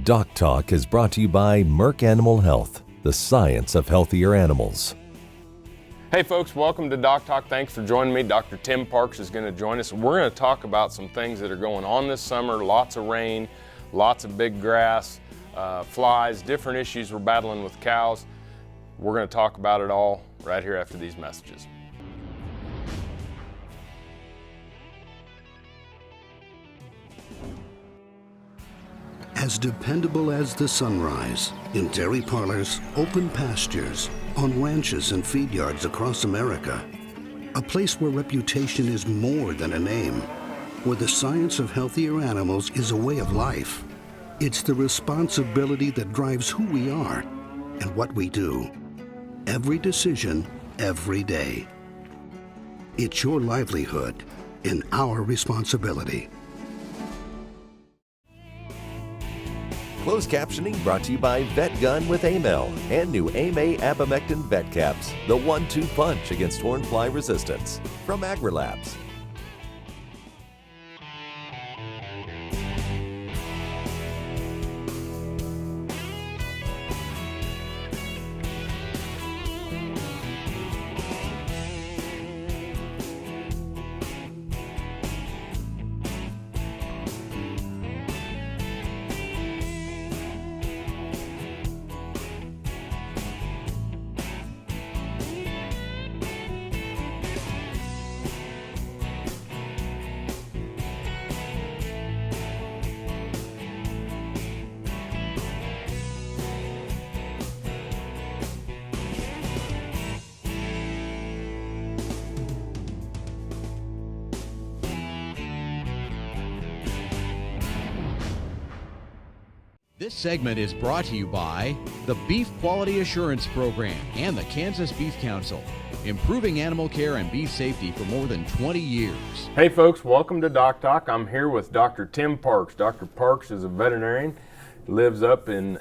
DocTalk is brought to you by Merck Animal Health, the science of healthier animals. Hey folks, welcome to DocTalk. Thanks for joining me. Dr. Tim Parks is going to join us. We're going to talk about some things that are going on this summer. Lots of rain, lots of big grass, flies, different issues we're battling with cows. We're going to talk about it all right here after these messages. As dependable as the sunrise, in dairy parlors, open pastures, on ranches and feed yards across America, a place where reputation is more than a name, where the science of healthier animals is a way of life. It's the responsibility that drives who we are and what we do. Every decision, every day. It's your livelihood and our responsibility. Closed captioning brought to you by Vet Gun with Amel and new AMA Abamectin Vet Caps, the 1-2 punch against hornfly resistance from AgriLabs. This segment is brought to you by the Beef Quality Assurance Program and the Kansas Beef Council, improving animal care and beef safety for more than 20 years. Hey folks, welcome to DocTalk. I'm here with Dr. Tim Parks. Dr. Parks is a veterinarian, lives up in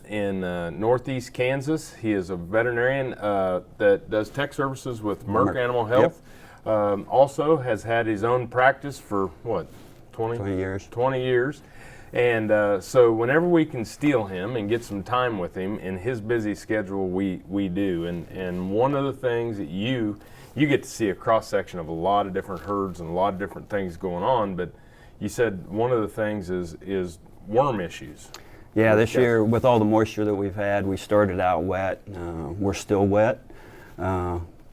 northeast Kansas. He is a veterinarian that does tech services with Merck Animal Health. Yep. Also has had his own practice for what, 20 years. 20 years. And so whenever we can steal him and get some time with him in his busy schedule, we do. And one of the things that you get to see a cross-section of a lot of different herds and a lot of different things going on, but you said one of the things is worm issues. Yeah, this year with all the moisture that we've had, we started out wet. We're still wet.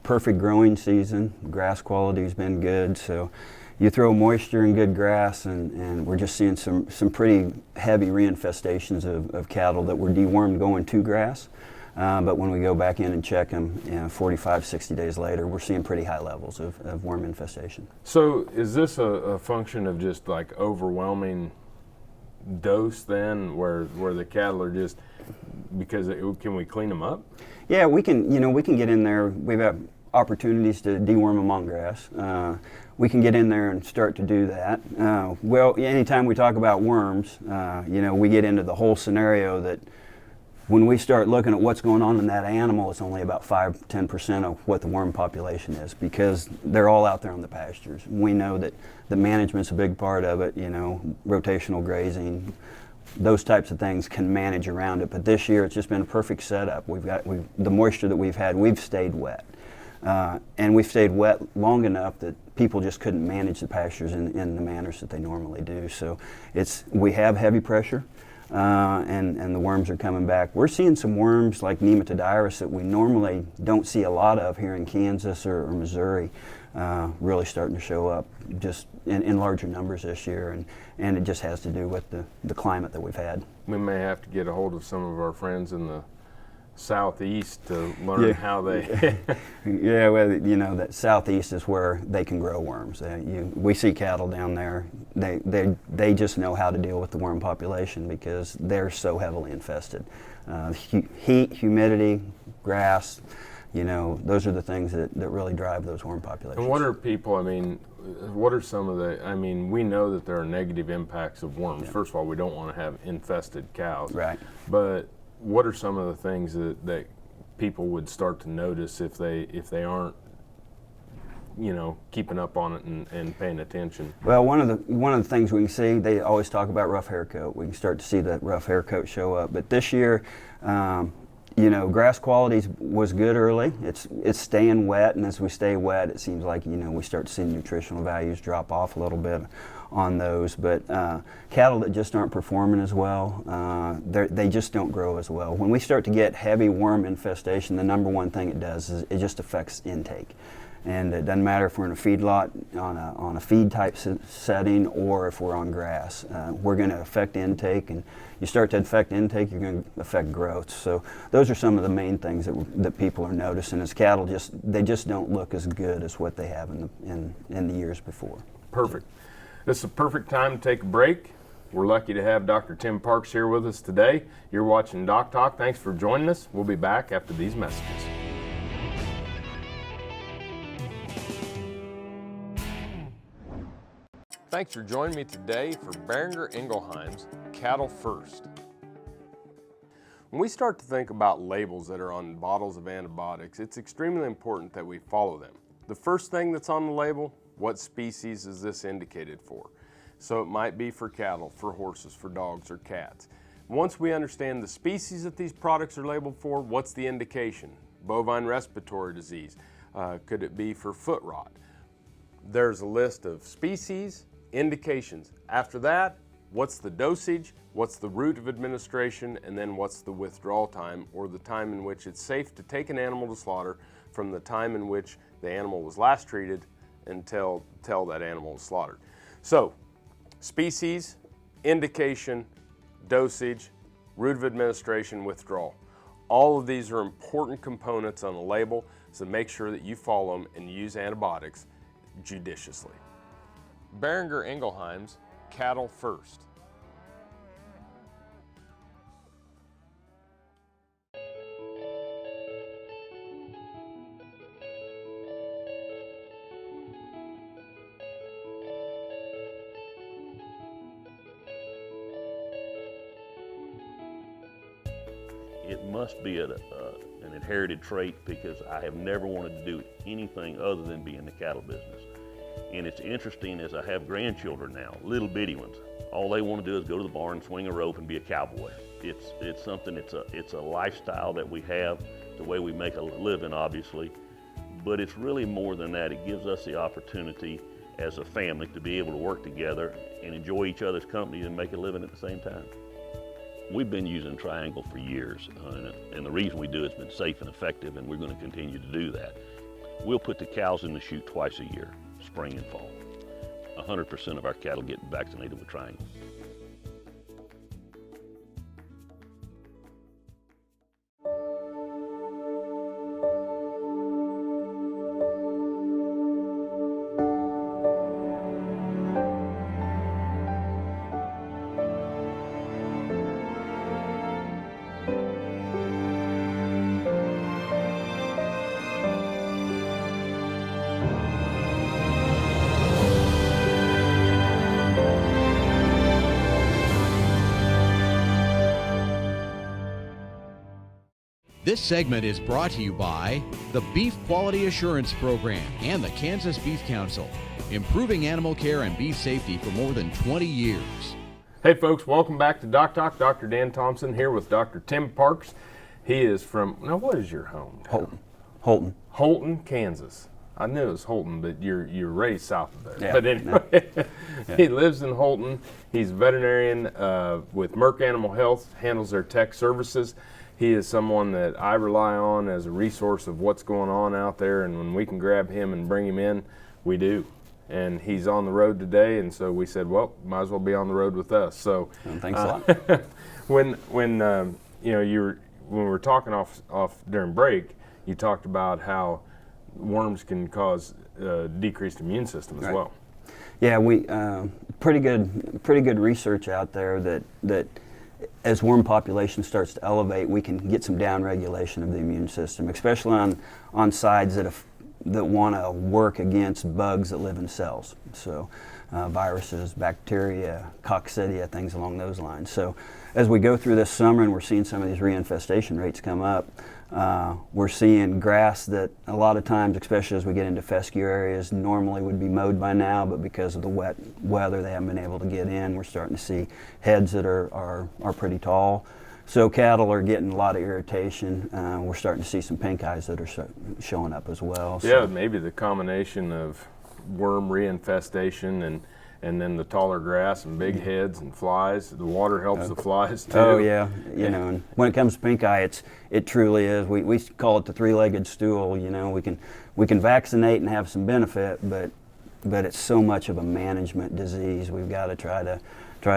Perfect growing season. Grass quality's been good, so you throw moisture and good grass, and we're just seeing some pretty heavy reinfestations of cattle that were dewormed going to grass. But when we go back in and check them, 45, 60 days later, we're seeing pretty high levels of worm infestation. So is this a function of just like overwhelming dose then, where the cattle are just, because can we clean them up? Yeah, we can get in there. We've got opportunities to deworm them on grass. We can get in there and start to do that. Well, anytime we talk about worms, we get into the whole scenario that when we start looking at what's going on in that animal, it's only about 5-10% of what the worm population is, because they're all out there on the pastures. We know that the management's a big part of it, rotational grazing, those types of things can manage around it. But this year it's just been a perfect setup. The moisture that we've had, we've stayed wet. And we've stayed wet long enough that people just couldn't manage the pastures in the manners that they normally do. So we have heavy pressure, and the worms are coming back. We're seeing some worms like nematodirus that we normally don't see a lot of here in Kansas or Missouri, really starting to show up just in larger numbers this year, and it just has to do with the climate that we've had. We may have to get a hold of some of our friends in the southeast to learn how they yeah, well, that southeast is where they can grow worms. We see cattle down there, they just know how to deal with the worm population because they're so heavily infested. Heat, humidity, grass, those are the things that really drive those worm populations. And what are people, what are some of we know that there are negative impacts of worms. Yeah. First of all, we don't want to have infested cows. Right. But what are some of the things that people would start to notice if they aren't keeping up on it and paying attention? Well, one of the things we can see, they always talk about rough hair coat. We can start to see that rough hair coat show up. But this year, grass quality was good early. It's staying wet, and as we stay wet, it seems like we start to see nutritional values drop off a little bit on those. But cattle that just aren't performing as well, they just don't grow as well. When we start to get heavy worm infestation, the number one thing it does is it just affects intake. And it doesn't matter if we're in a feedlot on a feed type setting or if we're on grass. We're going to affect intake, and you start to affect intake, you're going to affect growth. So those are some of the main things that people are noticing. As cattle they just don't look as good as what they have in the years before. Perfect. This is a perfect time to take a break. We're lucky to have Dr. Tim Parks here with us today. You're watching DocTalk. Thanks for joining us. We'll be back after these messages. Thanks for joining me today for Boehringer Ingelheim's Cattle First. When we start to think about labels that are on bottles of antibiotics, it's extremely important that we follow them. The first thing that's on the label, what species is this indicated for? So it might be for cattle, for horses, for dogs, or cats. Once we understand the species that these products are labeled for, what's the indication? Bovine respiratory disease. Could it be for foot rot? There's a list of species, indications. After that, what's the dosage, what's the route of administration, and then what's the withdrawal time, or the time in which it's safe to take an animal to slaughter from the time in which the animal was last treated until that animal was slaughtered. So, species, indication, dosage, route of administration, withdrawal. All of these are important components on the label, so make sure that you follow them and use antibiotics judiciously. Boehringer Ingelheim's Cattle First. It must be an inherited trait, because I have never wanted to do anything other than be in the cattle business. And it's interesting, as I have grandchildren now, little bitty ones, all they want to do is go to the barn, swing a rope, and be a cowboy. It's something, it's a lifestyle that we have, the way we make a living, obviously, but it's really more than that. It gives us the opportunity as a family to be able to work together and enjoy each other's company and make a living at the same time. We've been using Triangle for years, and the reason we do it's been safe and effective, and we're going to continue to do that. We'll put the cows in the chute twice a year, spring and fall. 100% of our cattle get vaccinated with Triangle. This segment is brought to you by the Beef Quality Assurance Program and the Kansas Beef Council, improving animal care and beef safety for more than 20 years. Hey folks, welcome back to DocTalk. Dr. Dan Thomson here with Dr. Tim Parks. He is from, now what is your home? Holton. Holton, Kansas. I knew it was Holton, but you're raised south of there. Yeah, But anyway, he lives in Holton. He's a veterinarian with Merck Animal Health, handles their tech services. He is someone that I rely on as a resource of what's going on out there, and when we can grab him and bring him in, we do. And he's on the road today, and so we said, well, might as well be on the road with us. So thanks a lot. when we were talking off during break, you talked about how worms can cause decreased immune system as well. Yeah, we pretty good research out there that as worm population starts to elevate, we can get some down regulation of the immune system, especially on sides that want to work against bugs that live in cells. So viruses, bacteria, coccidia, things along those lines. So as we go through this summer and we're seeing some of these reinfestation rates come up, we're seeing grass that a lot of times, especially as we get into fescue areas, normally would be mowed by now, but because of the wet weather they haven't been able to get in. We're starting to see heads that are pretty tall. So cattle are getting a lot of irritation. We're starting to see some pink eyes that are showing up as well. Yeah, maybe the combination of worm reinfestation and then the taller grass and big heads and flies. The water helps the flies too. Oh yeah, you know, and when it comes to pink eye, it truly is. We call it the three-legged stool. You know, we can vaccinate and have some benefit, but it's so much of a management disease. We've got to try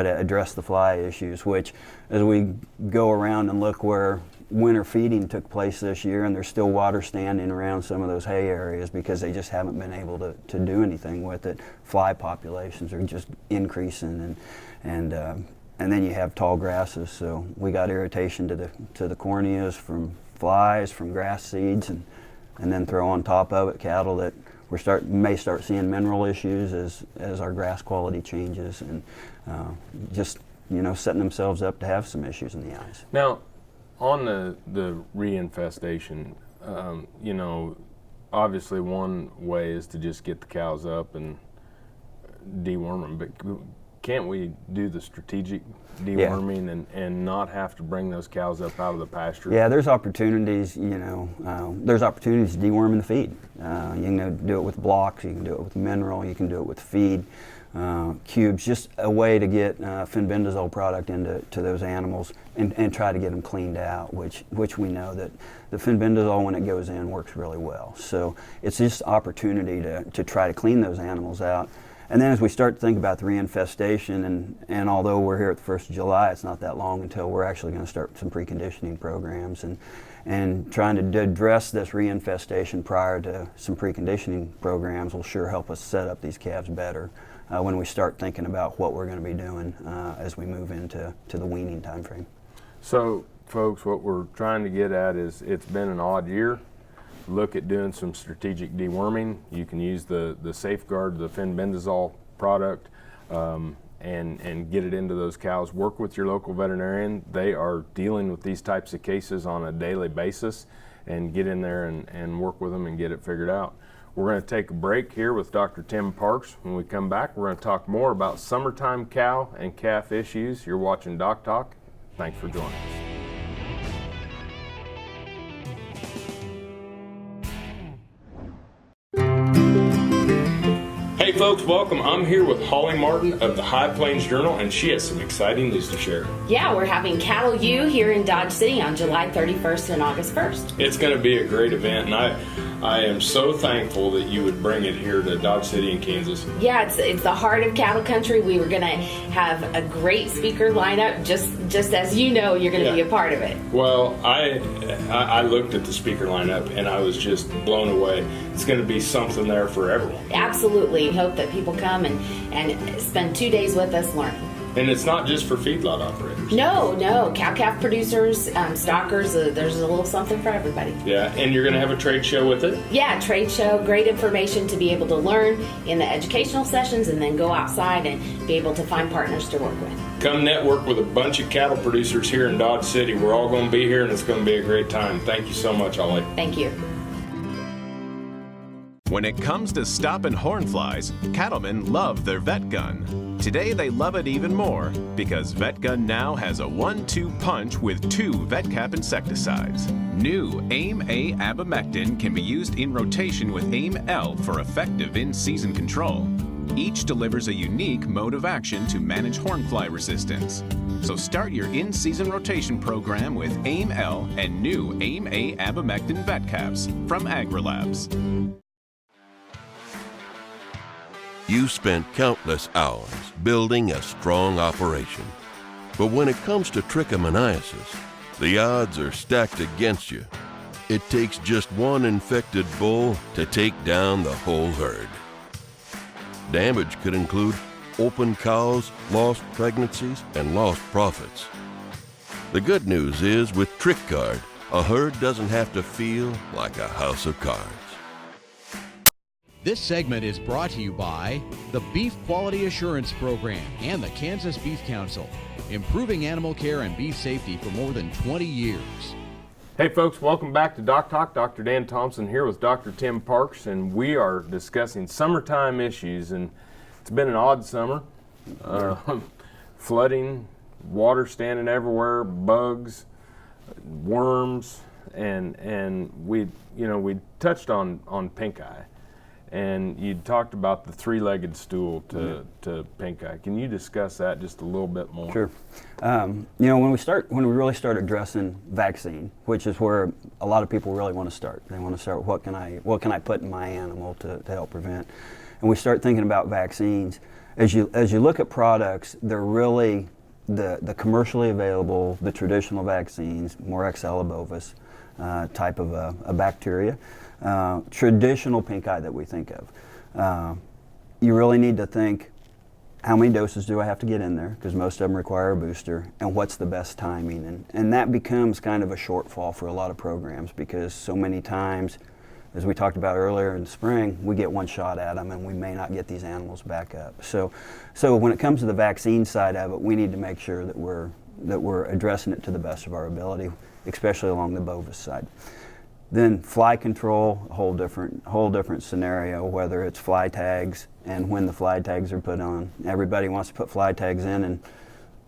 to address the fly issues, which as we go around and look where winter feeding took place this year, and there's still water standing around some of those hay areas because they just haven't been able to do anything with it. Fly populations are just increasing, and then you have tall grasses, so we got irritation to the corneas from flies, from grass seeds, and then throw on top of it cattle that may start seeing mineral issues as our grass quality changes, and just, you know, setting themselves up to have some issues in the eyes. Now, on the reinfestation, you know, obviously one way is to just get the cows up and deworm them, but can't we do the strategic deworming and not have to bring those cows up out of the pasture? Yeah, there's opportunities, you know, there's opportunities to deworm in the feed. You can do it with blocks, you can do it with mineral, you can do it with feed. Cubes, just a way to get fenbendazole product into those animals and try to get them cleaned out, which we know that the fenbendazole, when it goes in, works really well. So it's just opportunity to try to clean those animals out. And then as we start to think about the reinfestation, and although we're here at the 1st of July, it's not that long until we're actually going to start some preconditioning programs, and trying to address this reinfestation prior to some preconditioning programs will sure help us set up these calves better when we start thinking about what we're going to be doing as we move into the weaning time frame. So, folks, what we're trying to get at is it's been an odd year. Look at doing some strategic deworming. You can use the Safeguard, the fenbendazole product, and get it into those cows. Work with your local veterinarian. They are dealing with these types of cases on a daily basis, and get in there and work with them and get it figured out. We're going to take a break here with Dr. Tim Parks. When we come back, we're going to talk more about summertime cow and calf issues. You're watching DocTalk. Thanks for joining us. Hey folks, welcome. I'm here with Holly Martin of the High Plains Journal, and she has some exciting news to share. Yeah, we're having Cattle U here in Dodge City on July 31st and August 1st. It's going to be a great event, and I am so thankful that you would bring it here to Dodge City in Kansas. Yeah, it's the heart of cattle country. We were going to have a great speaker lineup, just as you know, you're going to be a part of it. Well, I looked at the speaker lineup and I was just blown away. It's going to be something there for everyone. Absolutely. Hope that people come and spend 2 days with us learning. And it's not just for feedlot operators. No. Cow-calf producers, stockers, there's a little something for everybody. Yeah, and you're going to have a trade show with it? Yeah, trade show, great information to be able to learn in the educational sessions and then go outside and be able to find partners to work with. Come network with a bunch of cattle producers here in Dodge City. We're all going to be here and it's going to be a great time. Thank you so much, Holly. Thank you. When it comes to stopping hornflies, cattlemen love their Vet Gun. Today they love it even more because Vet Gun now has a 1-2 punch with 2 VetCap insecticides. New AIM-A abamectin can be used in rotation with AIM-L for effective in-season control. Each delivers a unique mode of action to manage hornfly resistance. So start your in-season rotation program with AIM-L and new AIM-A abamectin VetCaps from AgriLabs. You spent countless hours building a strong operation. But when it comes to trichomoniasis, the odds are stacked against you. It takes just one infected bull to take down the whole herd. Damage could include open cows, lost pregnancies, and lost profits. The good news is with TrichGuard, a herd doesn't have to feel like a house of cards. This segment is brought to you by the Beef Quality Assurance Program and the Kansas Beef Council, improving animal care and beef safety for more than 20 years. Hey folks, welcome back to DocTalk. Dr. Dan Thomson here with Dr. Tim Parks, and we are discussing summertime issues. And it's been an odd summer. Flooding, water standing everywhere, bugs, worms, and we touched on pink eye. And you talked about the three-legged stool to pink eye. Can you discuss that just a little bit more? Sure. When we really start addressing vaccine, which is where a lot of people really want to start. They want to start, what can I put in my animal to help prevent? And we start thinking about vaccines. As you look at products, they're really the commercially available, the traditional vaccines, Moraxella bovis type of a bacteria. Traditional pink eye that we think of. You really need to think, how many doses do I have to get in there? Because most of them require a booster, and what's the best timing? And that becomes kind of a shortfall for a lot of programs, because so many times, as we talked about earlier in the spring, we get one shot at them and we may not get these animals back up. So when it comes to the vaccine side of it, we need to make sure that we're addressing it to the best of our ability, especially along the bovis side. Then fly control, a whole different scenario, whether it's fly tags and when the fly tags are put on. Everybody wants to put fly tags in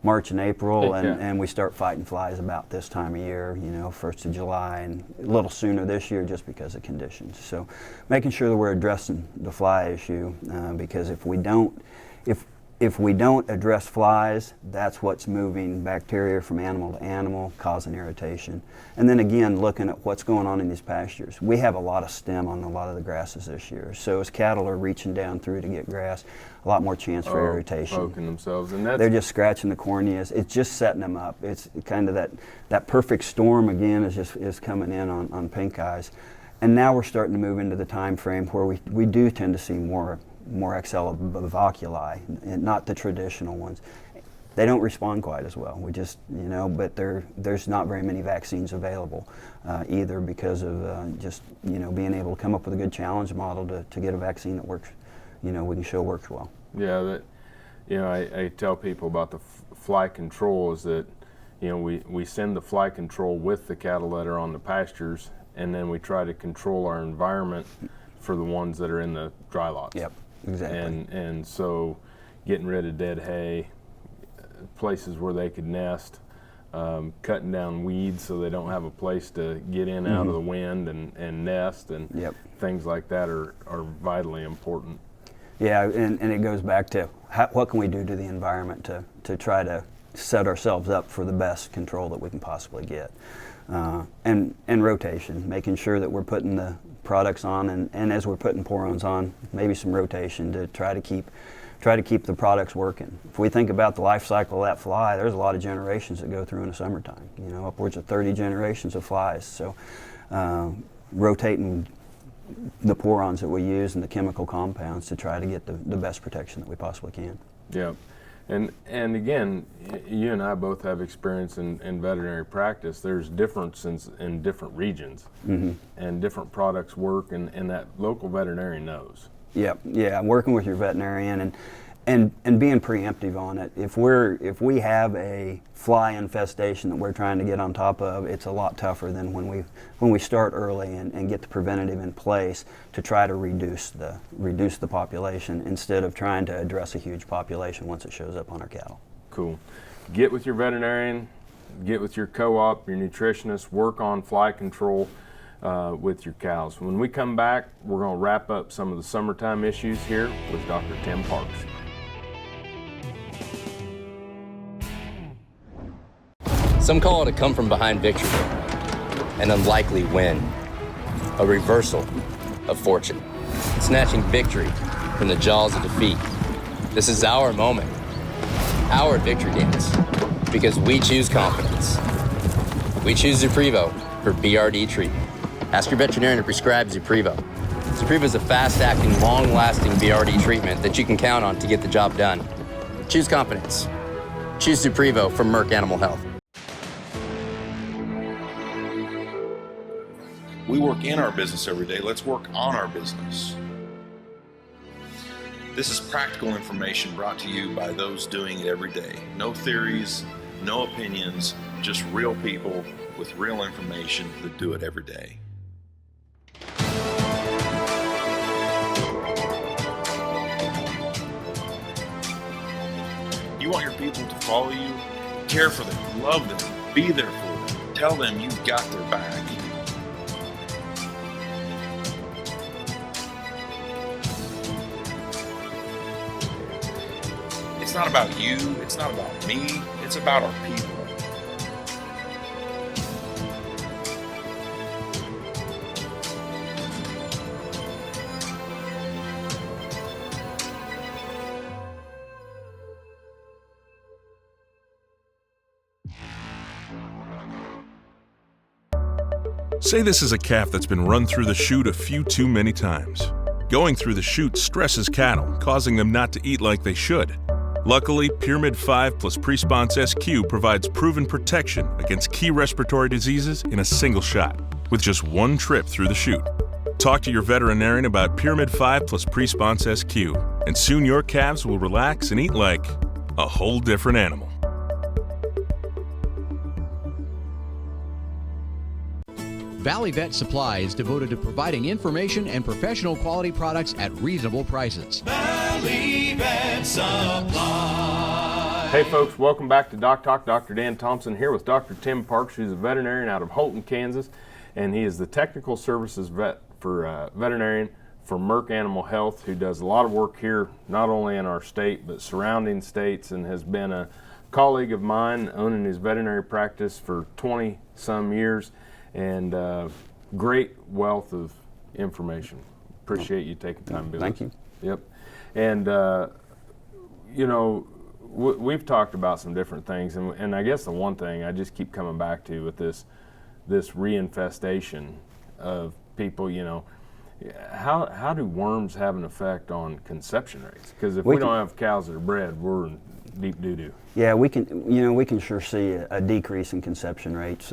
March and April, and we start fighting flies about this time of year, 1st of July, and a little sooner this year just because of conditions. So making sure that we're addressing the fly issue, because if we don't address flies, that's what's moving bacteria from animal to animal, causing irritation. And then again, looking at what's going on in these pastures. We have a lot of stem on a lot of the grasses this year. So as cattle are reaching down through to get grass, a lot more chance for irritation. Poking themselves. And they're just scratching the corneas. It's just setting them up. It's kind of that perfect storm again is coming in on pink eyes. And now we're starting to move into the time frame where we do tend to see more Moraxella bovoculi, and not the traditional ones. They don't respond quite as well. We just, but there's not very many vaccines available either, because of just, being able to come up with a good challenge model to get a vaccine that works, we can show works well. Yeah, I tell people about the fly control is that, we send the fly control with the cattle that are on the pastures, and then we try to control our environment for the ones that are in the dry lots. Yep. Exactly. And so getting rid of dead hay, places where they could nest, cutting down weeds so they don't have a place to get in out of the wind and nest, and things like that are vitally important. Yeah, and it goes back to what can we do to the environment to try to set ourselves up for the best control that we can possibly get. And rotation, making sure that we're putting the products on, and as we're putting porons on, maybe some rotation to try to keep the products working. If we think about the life cycle of that fly, there's a lot of generations that go through in the summertime, upwards of 30 generations of flies. So rotating the porons that we use and the chemical compounds to try to get the best protection that we possibly can. Yeah. And again, you and I both have experience in veterinary practice. There's differences in different regions, and different products work, and that local veterinarian knows. Yeah, working with your veterinarian and being preemptive on it. If we have a fly infestation that we're trying to get on top of, it's a lot tougher than when we start early and get the preventative in place to try to reduce the population instead of trying to address a huge population once it shows up on our cattle. Cool. Get with your veterinarian, get with your co-op, your nutritionist, work on fly control with your cows. When we come back, we're going to wrap up some of the summertime issues here with Dr. Tim Parks. Some call it a come-from-behind victory, an unlikely win, a reversal of fortune, snatching victory from the jaws of defeat. This is our moment, our victory dance, because we choose confidence. We choose Zuprevo for BRD treatment. Ask your veterinarian to prescribe Zuprevo. Zuprevo is a fast-acting, long-lasting BRD treatment that you can count on to get the job done. Choose confidence. Choose Zuprevo from Merck Animal Health. We work in our business every day. Let's work on our business. This is practical information brought to you by those doing it every day. No theories, no opinions, just real people with real information that do it every day. You want your people to follow you, care for them, love them, be there for them, tell them you've got their back. It's not about you, it's not about me, it's about our people. Say this is a calf that's been run through the chute a few too many times. Going through the chute stresses cattle, causing them not to eat like they should. Luckily, Pyramid 5 plus Presponse SQ provides proven protection against key respiratory diseases in a single shot, with just one trip through the chute. Talk to your veterinarian about Pyramid 5 plus Presponse SQ, and soon your calves will relax and eat like a whole different animal. Valley Vet Supply is devoted to providing information and professional quality products at reasonable prices. Valley Vet Supply. Hey folks, welcome back to DocTalk. Dr. Dan Thomson here with Dr. Tim Parks, who's a veterinarian out of Holton, Kansas, and he is the technical services vet for veterinarian for Merck Animal Health, who does a lot of work here, not only in our state, but surrounding states, and has been a colleague of mine, owning his veterinary practice for 20-some years. And great wealth of information. Appreciate you taking time to be with us. Thank you. Yep. And, you know, we've talked about some different things, and I guess the one thing I just keep coming back to with this reinfestation of people, you know, how do worms have an effect on conception rates? Because if we don't have cows that are bred, we're in deep doo-doo. Yeah, we can sure see a decrease in conception rates.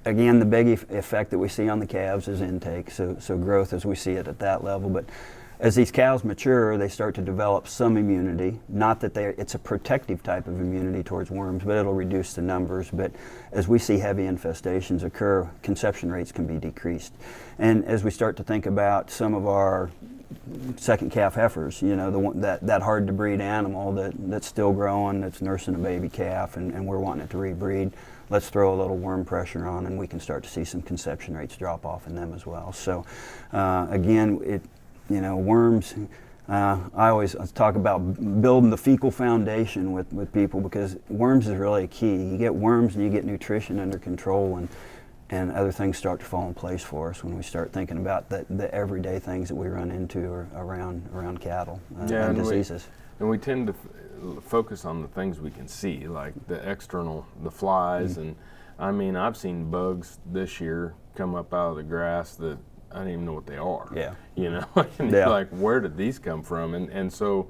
Again, the big effect that we see on the calves is intake, so growth as we see it at that level. But as these cows mature, they start to develop some immunity. Not that it's a protective type of immunity towards worms, but it'll reduce the numbers. But as we see heavy infestations occur, conception rates can be decreased. And as we start to think about some of our second calf heifers, you know, that hard to breed animal that's still growing, that's nursing a baby calf, and we're wanting it to rebreed, let's throw a little worm pressure on, and we can start to see some conception rates drop off in them as well. So again, worms, I always talk about building the fecal foundation with people, because worms is really a key. You get worms and you get nutrition under control, and other things start to fall in place for us when we start thinking about the everyday things that we run into around cattle and diseases. And we tend to focus on the things we can see, like the external, the flies, and I mean, I've seen bugs this year come up out of the grass that I don't even know what they are. Yeah. You know, and you're like, where did these come from? And so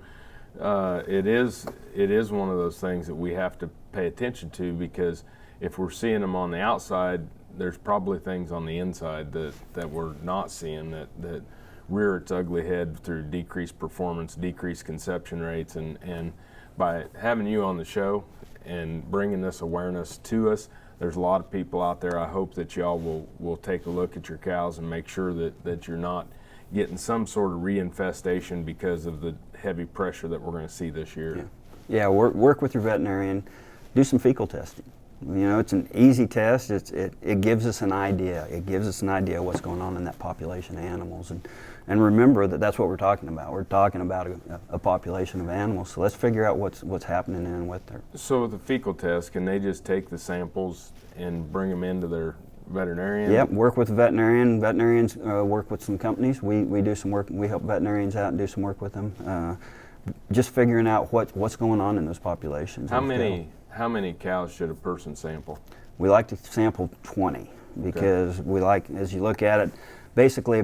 it is one of those things that we have to pay attention to, because if we're seeing them on the outside, there's probably things on the inside that we're not seeing that rear its ugly head through decreased performance, decreased conception rates, and by having you on the show and bringing this awareness to us, there's a lot of people out there. I hope that y'all will take a look at your cows and make sure that you're not getting some sort of reinfestation because of the heavy pressure that we're going to see this year. Yeah, work with your veterinarian, do some fecal testing. You know, it's an easy test. It gives us an idea. It gives us an idea of what's going on in that population of animals. And remember that's what we're talking about. We're talking about a population of animals. So let's figure out what's happening in and with there. So with the fecal test, can they just take the samples and bring them into their veterinarian? Yep, work with a veterinarian. Veterinarians work with some companies. We do some work. We help veterinarians out and do some work with them. Just figuring out what's going on in those populations. How many cows should a person sample? We like to sample 20 because we like, as you look at it, basically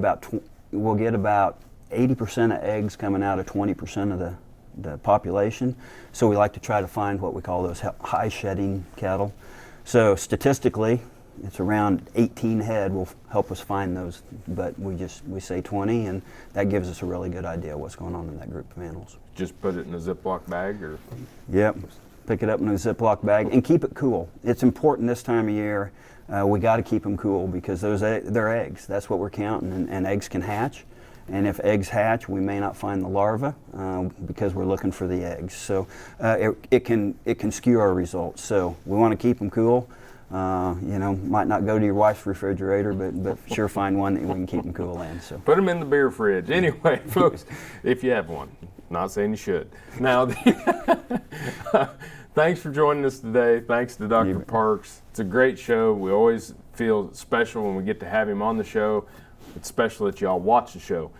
we'll get about 80% of eggs coming out of 20% of the population. So we like to try to find what we call those high shedding cattle. So statistically, it's around 18 head will help us find those, but we say 20, and that gives us a really good idea what's going on in that group of animals. Just put it in a Ziploc bag, or? Yep, pick it up in a Ziploc bag and keep it cool. It's important this time of year. We got to keep them cool because they're eggs. That's what we're counting, and eggs can hatch. And if eggs hatch, we may not find the larva because we're looking for the eggs. So it can skew our results. So we want to keep them cool. Might not go to your wife's refrigerator, but sure find one that we can keep them cool in. So put them in the beer fridge. Anyway, folks, if you have one. Not saying you should. Now, thanks for joining us today. Thanks to Dr. Parks. It's a great show. We always feel special when we get to have him on the show. It's special that y'all watch the show.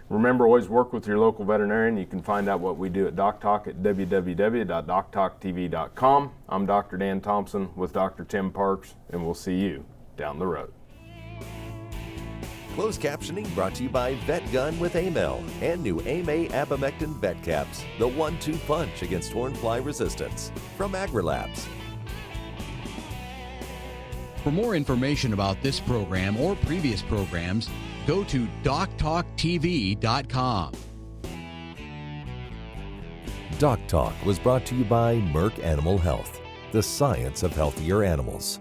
Remember, always work with your local veterinarian. You can find out what we do at DocTalk at www.doctalktv.com. I'm Dr. Dan Thomson with Dr. Tim Parks, and we'll see you down the road. Closed captioning brought to you by Vet Gun with Amel and new AMA Abamectin Vet Caps, the 1-2 punch against hornfly resistance from AgriLabs. For more information about this program or previous programs, go to DocTalkTV.com. DocTalk was brought to you by Merck Animal Health, the science of healthier animals.